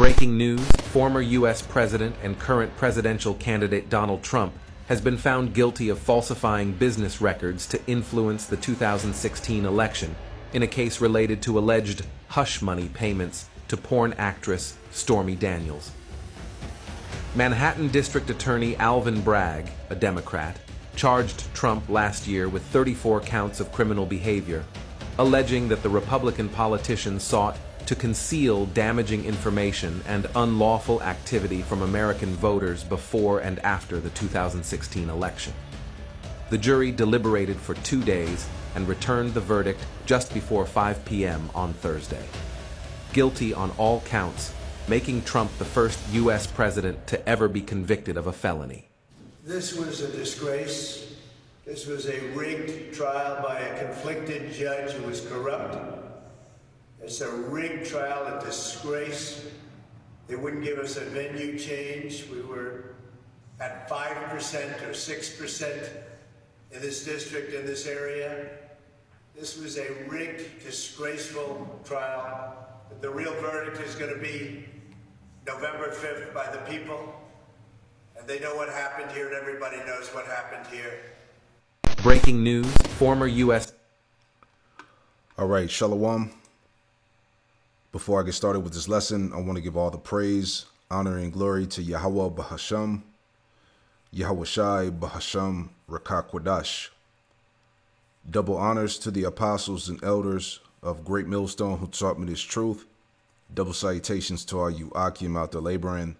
Breaking news, former U.S. President and current presidential candidate Donald Trump has been found guilty of falsifying business records to influence the 2016 election in a case related to alleged hush money payments to porn actress Stormy Daniels. Manhattan District Attorney Alvin Bragg, a Democrat, charged Trump last year with 34 counts of criminal behavior, alleging that the Republican politician sought to conceal damaging information and unlawful activity from American voters before and after the 2016 election. The jury deliberated for 2 days and returned the verdict just before 5 p.m. on Thursday. Guilty on all counts, making Trump the first U.S. president to ever be convicted of a felony. This was a disgrace. This was a rigged trial by a conflicted judge who was corrupt. It's a rigged trial, a disgrace. They wouldn't give us a venue change. We were at 5% or 6% in this district, in this area. This was a rigged, disgraceful trial. The real verdict is going to be November 5th by the people. And they know what happened here, and everybody knows what happened here. Breaking news, former U.S. All right, Shalom. Before I get started with this lesson, I want to give all the praise, honor, and glory to Yahweh Bahasham, Yahweh Shai Bahasham Rakah Quadash. Double honors to the apostles and elders of Great Millstone who taught me this truth. Double salutations to all you Akim out there laboring.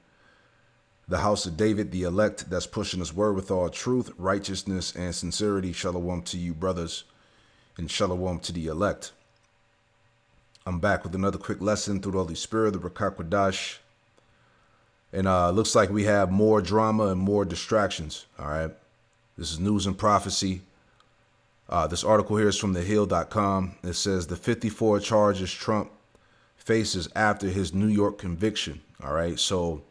The house of David, the elect that's pushing his word with all truth, righteousness, and sincerity. Shalom to you, brothers, and shalom to the elect. I'm back with another quick lesson through the Holy Spirit, the Rakah Quadash. And looks like we have more drama and more distractions, all right? This is news and prophecy. This article here is from thehill.com. It says the 54 charges Trump faces after his New York conviction, all right? So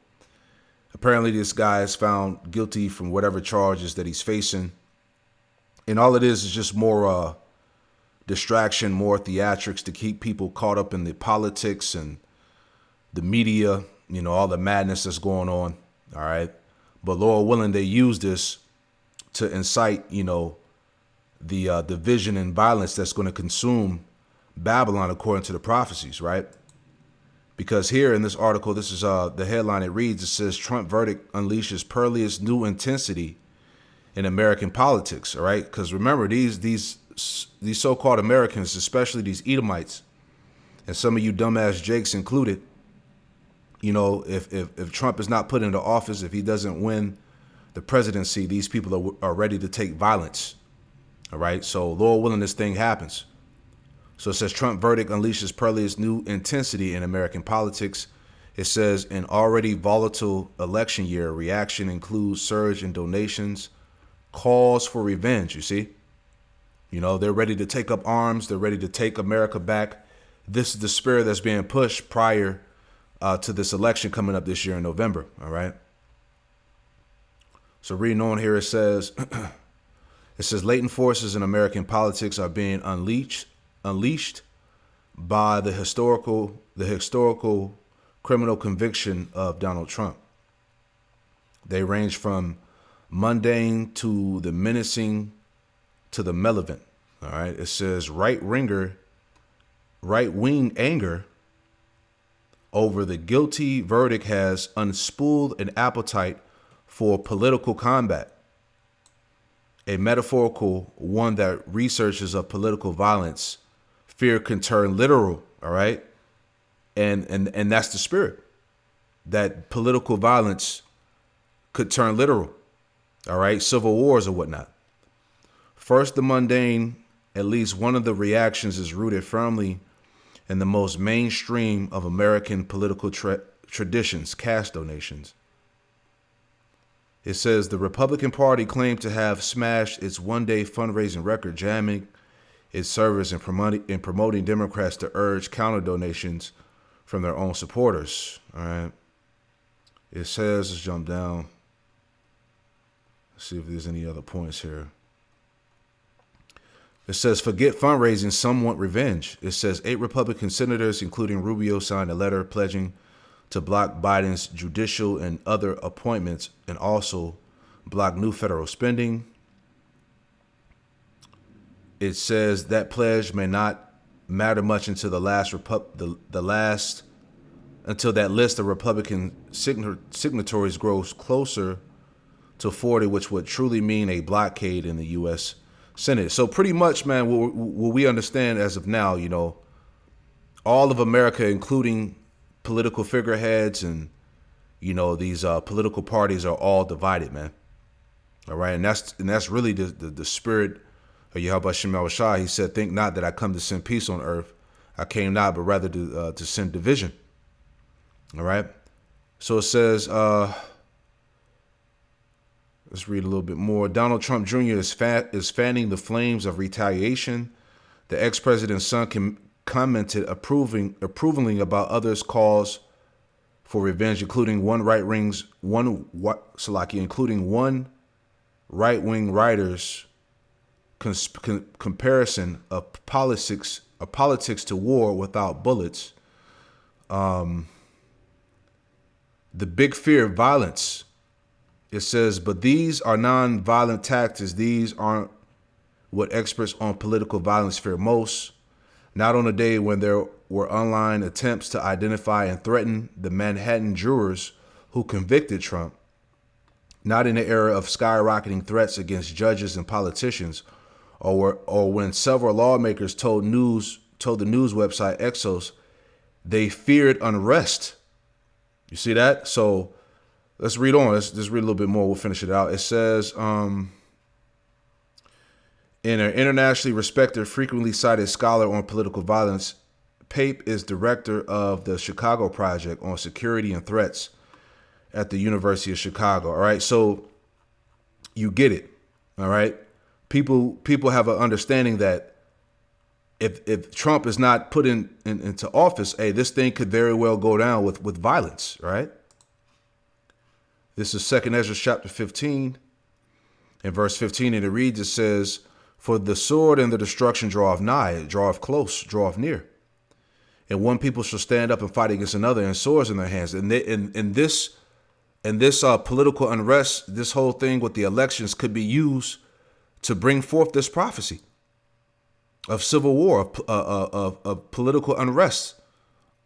apparently this guy is found guilty from whatever charges that he's facing. And all it is just more distraction, more theatrics to keep people caught up in the politics and the media, you know, all the madness that's going on. All right. But Lord willing, they use this to incite, you know, the division and violence that's going to consume Babylon according to the prophecies. Right. Because here in this article, this is the headline. It reads, it says Trump verdict unleashes perilous new intensity in American politics. All right. Because remember, these so-called Americans, especially these Edomites, and some of you dumbass Jakes included, you know, if Trump is not put into office, if he doesn't win the presidency, these people are ready to take violence. All right. So Lord willing, this thing happens. So it says Trump verdict unleashes perilous new intensity in American politics. It says an already volatile election year reaction includes surge in donations, calls for revenge. You see? You know, they're ready to take up arms. They're ready to take America back. This is the spirit that's being pushed prior to this election coming up this year in November. All right. So reading on here, it says latent forces in American politics are being unleashed by the historical criminal conviction of Donald Trump. They range from mundane to the menacing to the malevolent. All right. It says right-wing anger over the guilty verdict has unspooled an appetite for political combat, a metaphorical one that researchers of political violence fear can turn literal. All right. And that's the spirit, that political violence could turn literal. All right. Civil wars or whatnot. First, the mundane, at least one of the reactions is rooted firmly in the most mainstream of American political traditions, cash donations. It says the Republican Party claimed to have smashed its one-day fundraising record, jamming its servers and promoting Democrats to urge counter donations from their own supporters. All right. It says, let's jump down. Let's see if there's any other points here. It says, forget fundraising, some want revenge. It says 8 Republican senators, including Rubio, signed a letter pledging to block Biden's judicial and other appointments and also block new federal spending. It says that pledge may not matter much until until that list of Republican signatories grows closer to 40, which would truly mean a blockade in the U.S. Senate. So pretty much, man, what we understand as of now, you know, all of America, including political figureheads and, you know, these political parties are all divided, man. All right. And that's really the spirit of Yahweh Shem Yahushua. He said, think not that I come to send peace on earth. I came not, but rather to send division. All right. So it says, let's read a little bit more. Donald Trump Jr. is fanning the flames of retaliation. The ex-president's son commented approvingly about others' calls for revenge, including one right-wing writer's comparison of politics to war without bullets. The big fear of violence. It says, but these are non-violent tactics. These aren't what experts on political violence fear most. Not on a day when there were online attempts to identify and threaten the Manhattan jurors who convicted Trump. Not in the era of skyrocketing threats against judges and politicians, or when several lawmakers told the news website Exos they feared unrest. You see that? So let's read on. Let's just read a little bit more. We'll finish it out. It says, in an internationally respected, frequently cited scholar on political violence, Pape is director of the Chicago Project on Security and Threats at the University of Chicago. All right. So you get it. All right. People have an understanding that if Trump is not put into office, hey, this thing could very well go down with violence. Right. This is 2 Ezra chapter 15 and verse 15. And it reads, it says, for the sword and the destruction draweth nigh, draweth close, draweth near. And one people shall stand up and fight against another, and swords in their hands. And this political unrest, this whole thing with the elections could be used to bring forth this prophecy of civil war, of political unrest,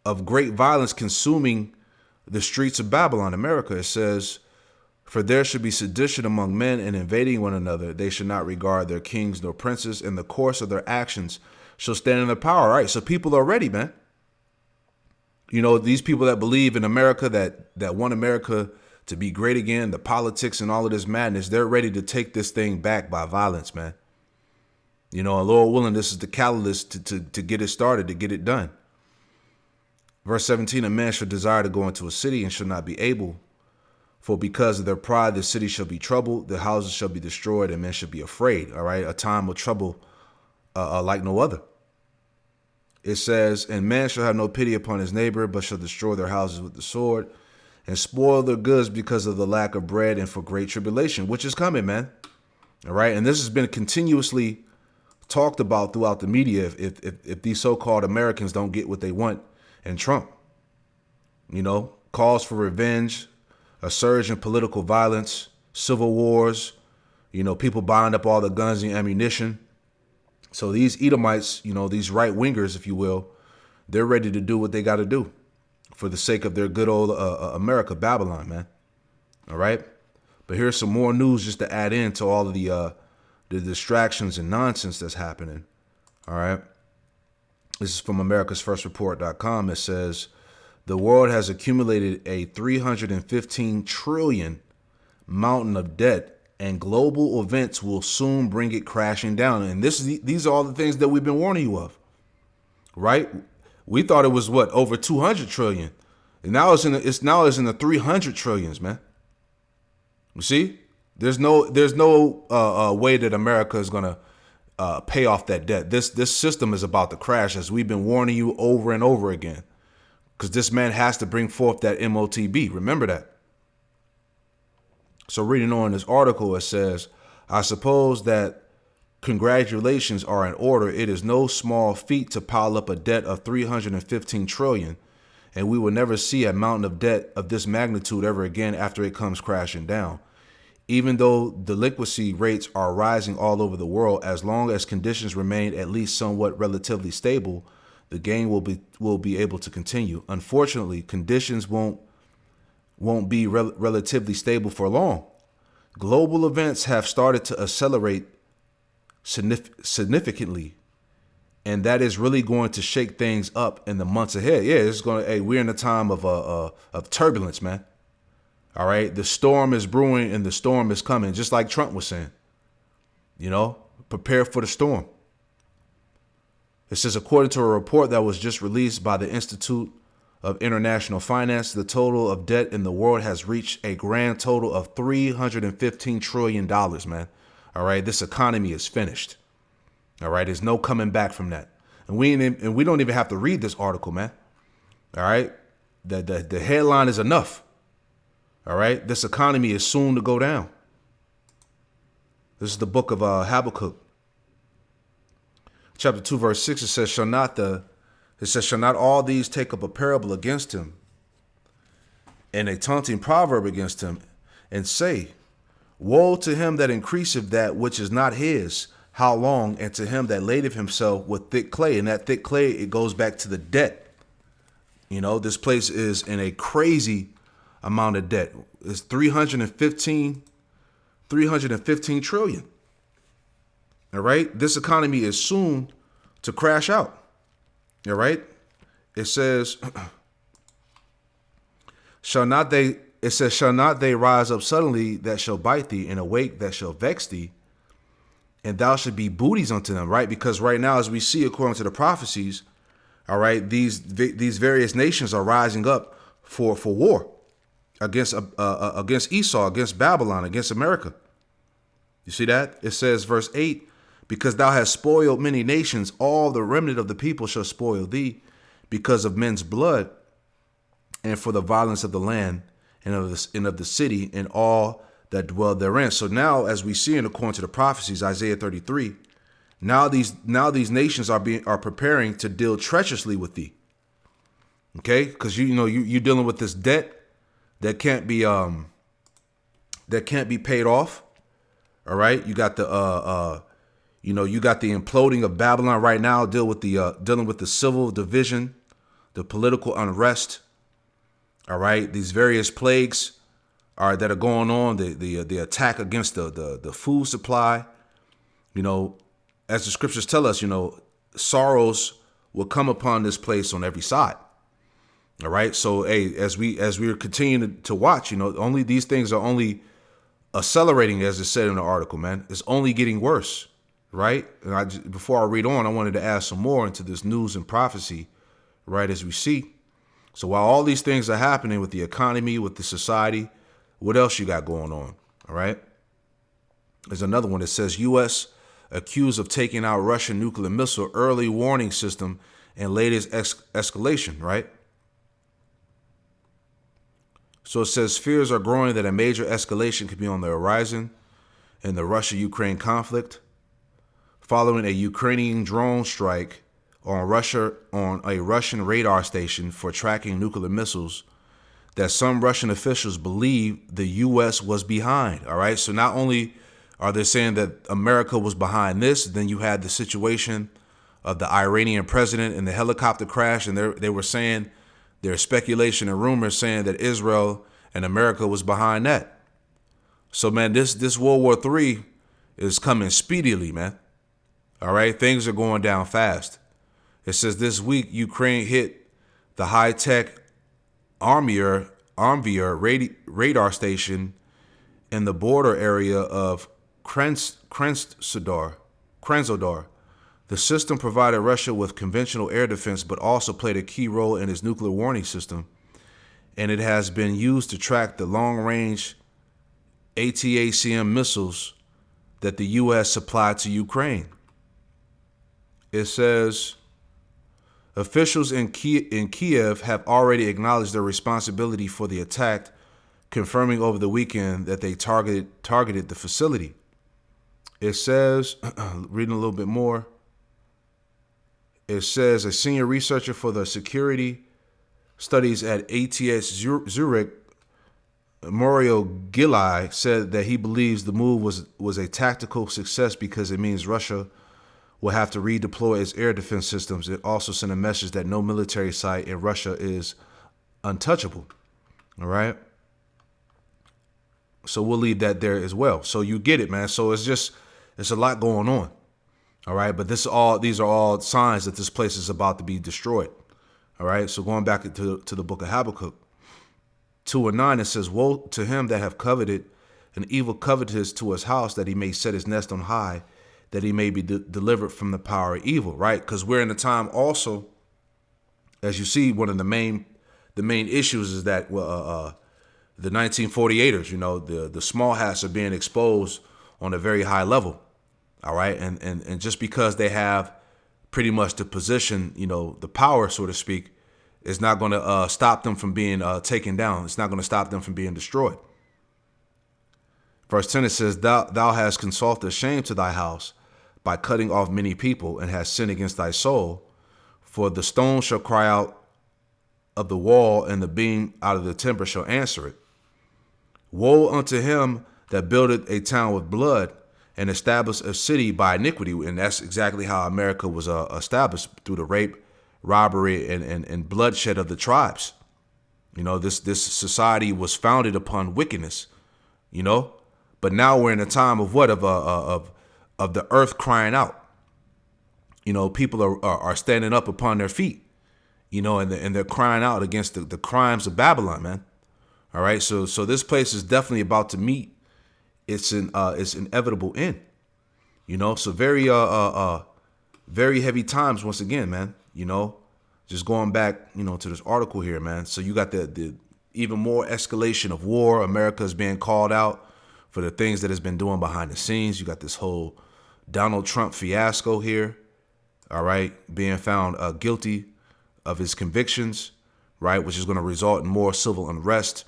of great violence consuming the streets of Babylon, America. It says, for there should be sedition among men and invading one another. They should not regard their kings nor princes. In the course of their actions shall stand in their power. All right, so people are ready, man. You know, these people that believe in America, that want America to be great again, the politics and all of this madness, they're ready to take this thing back by violence, man. You know, and Lord willing, this is the catalyst to get it started, to get it done. Verse 17, a man shall desire to go into a city and shall not be able. For because of their pride, the city shall be troubled, the houses shall be destroyed, and men shall be afraid. All right, a time of trouble like no other. It says, and man shall have no pity upon his neighbor, but shall destroy their houses with the sword and spoil their goods because of the lack of bread and for great tribulation, which is coming, man. All right, and this has been continuously talked about throughout the media if these so-called Americans don't get what they want in Trump. You know, calls for revenge, a surge in political violence, civil wars, you know, people buying up all the guns and ammunition. So these Edomites, you know, these right wingers, if you will, they're ready to do what they got to do for the sake of their good old America, Babylon, man. All right. But here's some more news just to add in to all of the distractions and nonsense that's happening. All right. This is from americasfirstreport.com. It says, the world has accumulated a 315 trillion mountain of debt, and global events will soon bring it crashing down. And these are all the things that we've been warning you of, right? We thought it was over 200 trillion, and now it's in the 300 trillions, man. You see, there's no way that America is gonna pay off that debt. This system is about to crash, as we've been warning you over and over again. Because this man has to bring forth that MOTB. Remember that. So reading on this article, it says, I suppose that congratulations are in order. It is no small feat to pile up a debt of 315 trillion and we will never see a mountain of debt of this magnitude ever again after it comes crashing down. Even though delinquency rates are rising all over the world, as long as conditions remain at least somewhat relatively stable, the game will be able to continue. Unfortunately, conditions won't be relatively stable for long. Global events have started to accelerate significantly, and that is really going to shake things up in the months ahead. Yeah, it's going to. Hey, we're in a time of turbulence, man. All right, the storm is brewing and the storm is coming, just like Trump was saying. You know, prepare for the storm. It says, according to a report that was just released by the Institute of International Finance, the total of debt in the world has reached a grand total of $315 trillion, man. All right, this economy is finished. All right, there's no coming back from that. And we don't even have to read this article, man. All right, the headline is enough. All right, this economy is soon to go down. This is the book of Habakkuk. Chapter 2, verse 6, it says, shall not all these take up a parable against him, and a taunting proverb against him, and say, woe to him that increaseth that which is not his, how long? And to him that ladeth himself with thick clay. And that thick clay, it goes back to the debt. You know, this place is in a crazy amount of debt. It's 315 trillion. All right. This economy is soon to crash out. All right. It says, shall not they rise up suddenly that shall bite thee, and awake that shall vex thee, and thou should be booties unto them, right? Because right now, as we see, according to the prophecies, all right, these various nations are rising up for war against Esau, against Babylon, against America. You see that? It says, verse 8, because thou hast spoiled many nations, all the remnant of the people shall spoil thee, because of men's blood, and for the violence of the land, and of the city, and all that dwell therein. So now, as we see in according to the prophecies, Isaiah 33, now these nations are preparing to deal treacherously with thee. Okay, because you're dealing with this debt that can't be paid off. All right, you got the you got the imploding of Babylon right now. Dealing with the civil division, the political unrest. All right, these various plagues that are going on, the attack against the food supply. You know, as the scriptures tell us, sorrows will come upon this place on every side. All right. So, hey, as we are continuing to watch, only these things are only accelerating, as it said in the article, man. It's only getting worse. Right. And before I read on, I wanted to add some more into this news and prophecy, right, as we see. So while all these things are happening with the economy, with the society, what else you got going on? All right. There's another one that says U.S. accused of taking out Russian nuclear missile, early warning system, and latest escalation. Right. So it says fears are growing that a major escalation could be on the horizon in the Russia-Ukraine conflict, following a Ukrainian drone strike on a Russian radar station for tracking nuclear missiles that some Russian officials believe the U.S. was behind. All right. So not only are they saying that America was behind this, then you had the situation of the Iranian president and the helicopter crash. And they were saying there's speculation and rumors saying that Israel and America was behind that. So, man, this World War III is coming speedily, man. All right. Things are going down fast. It says this week, Ukraine hit the high-tech Armyr radar station in the border area of Krasnodar. The system provided Russia with conventional air defense, but also played a key role in its nuclear warning system. And it has been used to track the long-range ATACMS missiles that the U.S. supplied to Ukraine. It says officials in Kiev have already acknowledged their responsibility for the attack, confirming over the weekend that they targeted the facility. It says, reading a little bit more, it says a senior researcher for the security studies at ATS Zurich, Mario Gillai said that he believes the move was a tactical success because it means Russia will have to redeploy its air defense systems. It also sent a message that no military site in Russia is untouchable. All right. So we'll leave that there as well. So you get it, man. So it's a lot going on. All right. But these are all signs that this place is about to be destroyed. All right. So going back to the book of Habakkuk 2:9, it says, "Woe to him that have coveted an evil covetous to his house, that he may set his nest on high, that he may be delivered from the power of evil." Right. Because we're in a time also, as you see, one of the main issues is that the 1948ers, you know, the small hats are being exposed on a very high level. All right. And just because they have pretty much the position, you know, the power, so to speak, is not going to stop them from being taken down. It's not going to stop them from being destroyed. Verse 10, it says, Thou hast consulted shame to thy house by cutting off many people, and hast sinned against thy soul. For the stone shall cry out of the wall, and the beam out of the timber shall answer it. Woe unto him that buildeth a town with blood, and established a city by iniquity. And that's exactly how America was established, through the rape, robbery, and bloodshed of the tribes. You know, this society was founded upon wickedness, you know. But now we're in a time of what? Of the earth crying out. You know, people are standing up upon their feet, you know, and they're crying out against the crimes of Babylon, man. All right, so this place is definitely about to meet its inevitable end, you know. So very heavy times once again, man. You know, just going back, you know, to this article here, man. So you got the even more escalation of war. America is being called out for the things that it's been doing behind the scenes. You got this whole Donald Trump fiasco here. All right, being found guilty of his convictions, right, which is going to result in more civil unrest.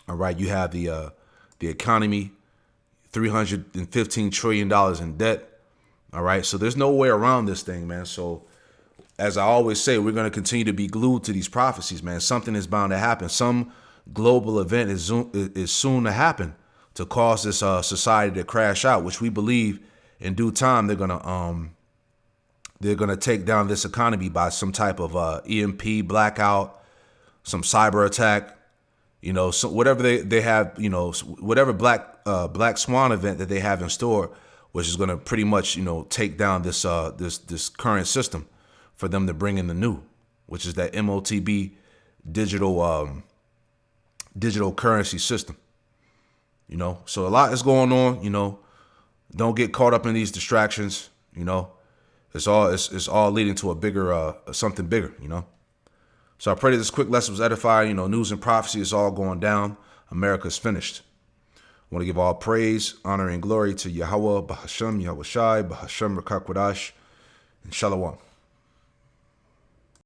All right, you have the economy, $315 trillion in debt. All right, so there's no way around this thing, man. So as I always say, we're going to continue to be glued to these prophecies, man. Something is bound to happen. Some global event is soon to happen to cause this society to crash out, which we believe in due time they're gonna take down this economy by some type of EMP blackout, some cyber attack. You know, so whatever they have, you know, whatever black swan event that they have in store, which is going to pretty much, you know, take down this current system for them to bring in the new, which is that MOTB digital currency system. You know, so a lot is going on. You know, don't get caught up in these distractions. You know, it's all leading to a bigger something bigger. You know. So I pray that this quick lesson was edifying. You know, news and prophecy is all going down. America's finished. I want to give all praise, honor, and glory to Yahweh, Bahashem, Yahweh Shai, Bahashem, Rakakwadash, and Shalom.